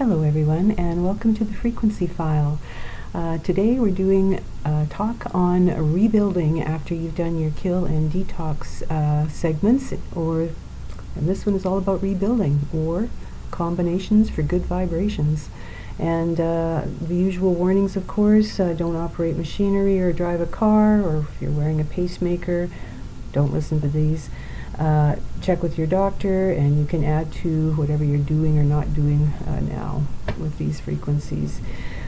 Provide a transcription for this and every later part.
Hello everyone, and welcome to the frequency file. Today we're doing a talk on rebuilding after you've done your kill and detox segments, and this one is all about rebuilding or combinations for good vibrations. And the usual warnings, of course: don't operate machinery or drive a car, or if you're wearing a pacemaker, don't listen to these. Check with your doctor, and you can add to whatever you're doing or not doing now with these frequencies.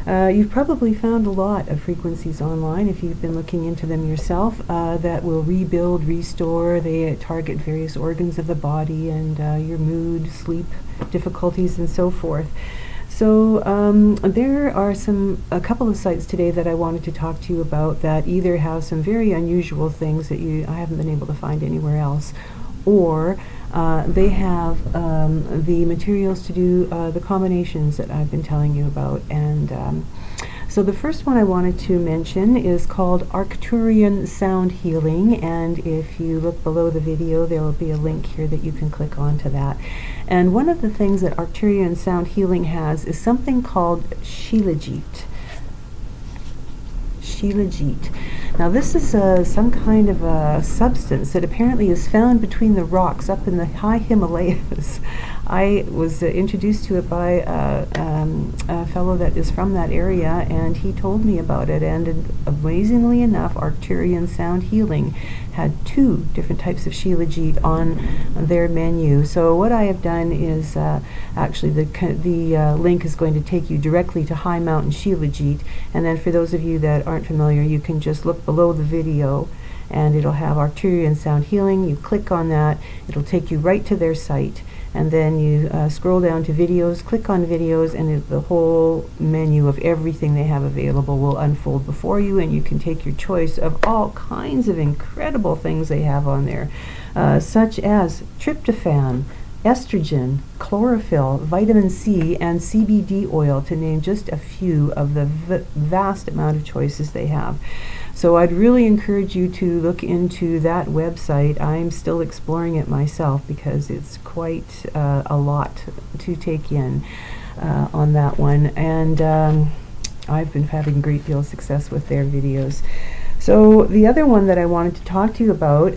You've probably found a lot of frequencies online if you've been looking into them yourself that will rebuild, restore. They target various organs of the body and your mood, sleep difficulties, and so forth. So there are a couple of sites today that I wanted to talk to you about that either have some very unusual things that I haven't been able to find anywhere else, or they have the materials to do the combinations that I've been telling you about. And so the first one I wanted to mention is called Arcturian Sound Healing, and if you look below the video there will be a link here that you can click onto that. And one of the things that Arcturian Sound Healing has is something called Shilajit. Shilajit. Now this is some kind of a substance that apparently is found between the rocks up in the high Himalayas. I was introduced to it by a fellow that is from that area, and he told me about it, and amazingly enough, Arcturian Sound Healing had 2 different types of Shilajit on their menu. So what I have done is actually the link is going to take you directly to High Mountain Shilajit, and then for those of you that aren't familiar, you can just look below the video and it'll have Arcturian Sound Healing. You click on that, it'll take you right to their site, and then you scroll down to videos, click on videos, and the whole menu of everything they have available will unfold before you, and you can take your choice of all kinds of incredible things they have on there, such as tryptophan, estrogen, chlorophyll, vitamin C, and CBD oil, to name just a few of the vast amount of choices they have. So I'd really encourage you to look into that website. I'm still exploring it myself because it's quite a lot to take in on that one, and I've been having a great deal of success with their videos. So the other one that I wanted to talk to you about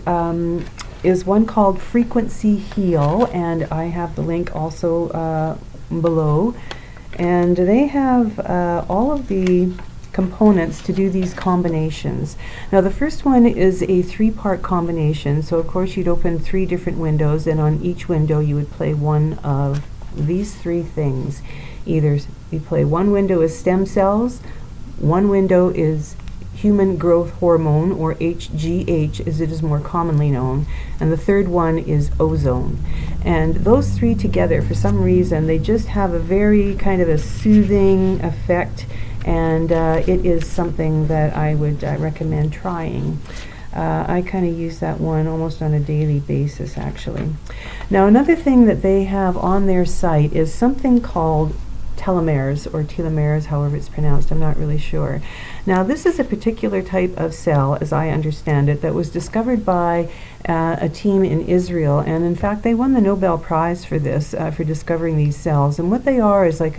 is one called Frequency Heal, and I have the link also below, and they have all of the components to do these combinations. Now the first one is a 3-part combination, so of course you'd open 3 different windows, and on each window you would play one of these 3 things. Either you play one window is stem cells, one window is human growth hormone, or HGH as it is more commonly known, and the third one is ozone. And those 3 together, for some reason, they just have a very kind of a soothing effect, and it is something that I would recommend trying. I kind of use that one almost on a daily basis, actually. Now another thing that they have on their site is something called Telomeres, or telomeres, however it's pronounced, I'm not really sure. Now this is a particular type of cell, as I understand it, that was discovered by a team in Israel, and in fact they won the Nobel Prize for this, for discovering these cells. And what they are is like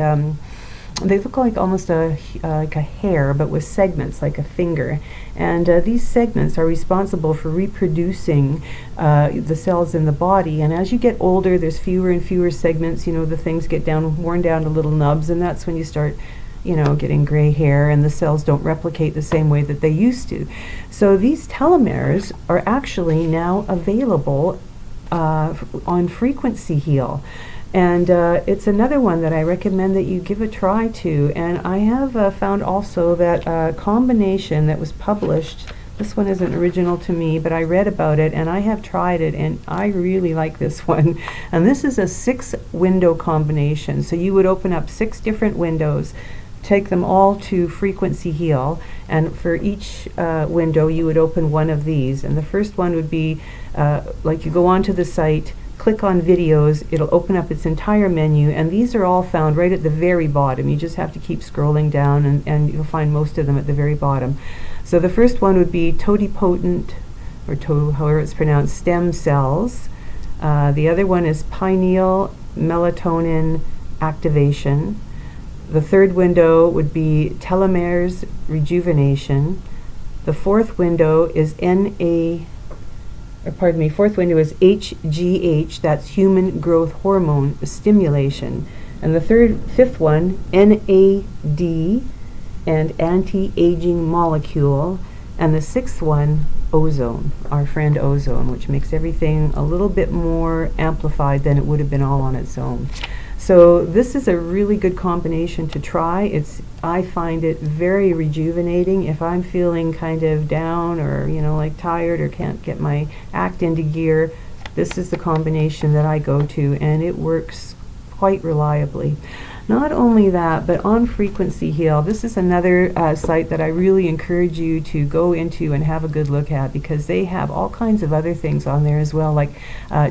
they look like almost like a hair, but with segments like a finger. And these segments are responsible for reproducing the cells in the body. And as you get older, there's fewer and fewer segments. You know, the things get worn down to little nubs, and that's when you start, getting gray hair, and the cells don't replicate the same way that they used to. So these telomeres are actually now available on Frequency Heal. And it's another one that I recommend that you give a try to. And I have found also that a combination that was published, this one isn't original to me, but I read about it and I have tried it, and I really like this one. And this is a 6-window combination. So you would open up 6 different windows, take them all to Frequency Heal, and for each window you would open one of these. And the first one would be like you go onto the site, click on videos, it'll open up its entire menu, and these are all found right at the very bottom. You just have to keep scrolling down, and you'll find most of them at the very bottom. So the first one would be totipotent, or however it's pronounced, stem cells. The other one is pineal melatonin activation. The third window would be telomeres rejuvenation. The fourth window is fourth window is HGH, that's human growth hormone stimulation. And the fifth one, NAD, and anti-aging molecule. And the sixth one, ozone, our friend ozone, which makes everything a little bit more amplified than it would have been all on its own. So this is a really good combination to try. I find it very rejuvenating. If I'm feeling kind of down or like tired or can't get my act into gear, this is the combination that I go to, and it works quite reliably. Not only that, but on Frequency Heal, this is another site that I really encourage you to go into and have a good look at, because they have all kinds of other things on there as well, like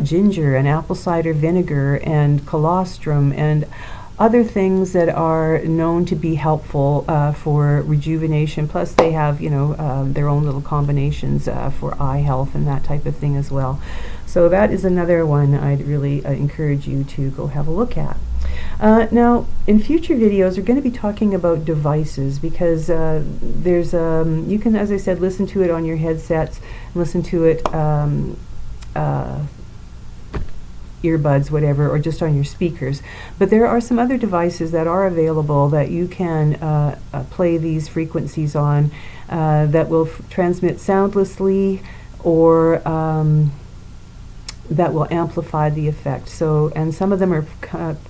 ginger and apple cider vinegar and colostrum and other things that are known to be helpful for rejuvenation. Plus they have their own little combinations for eye health and that type of thing as well. So that is another one I'd really encourage you to go have a look at. Now, in future videos, we're going to be talking about devices, because there's you can, as I said, listen to it on your headsets, listen to it earbuds, whatever, or just on your speakers. But there are some other devices that are available that you can play these frequencies on that will transmit soundlessly, or that will amplify the effect. So, and some of them are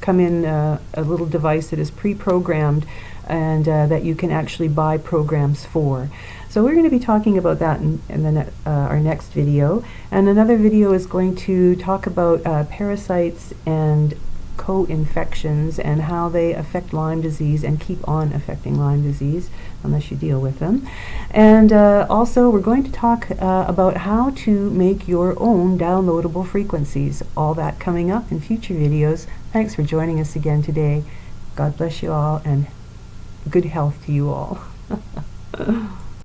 come in a little device that is pre-programmed, and that you can actually buy programs for. So we're going to be talking about that in our next video. And another video is going to talk about parasites and co-infections and how they affect Lyme disease and keep on affecting Lyme disease unless you deal with them. And also we're going to talk about how to make your own downloadable frequencies. All that coming up in future videos. Thanks for joining us again today. God bless you all, and good health to you all.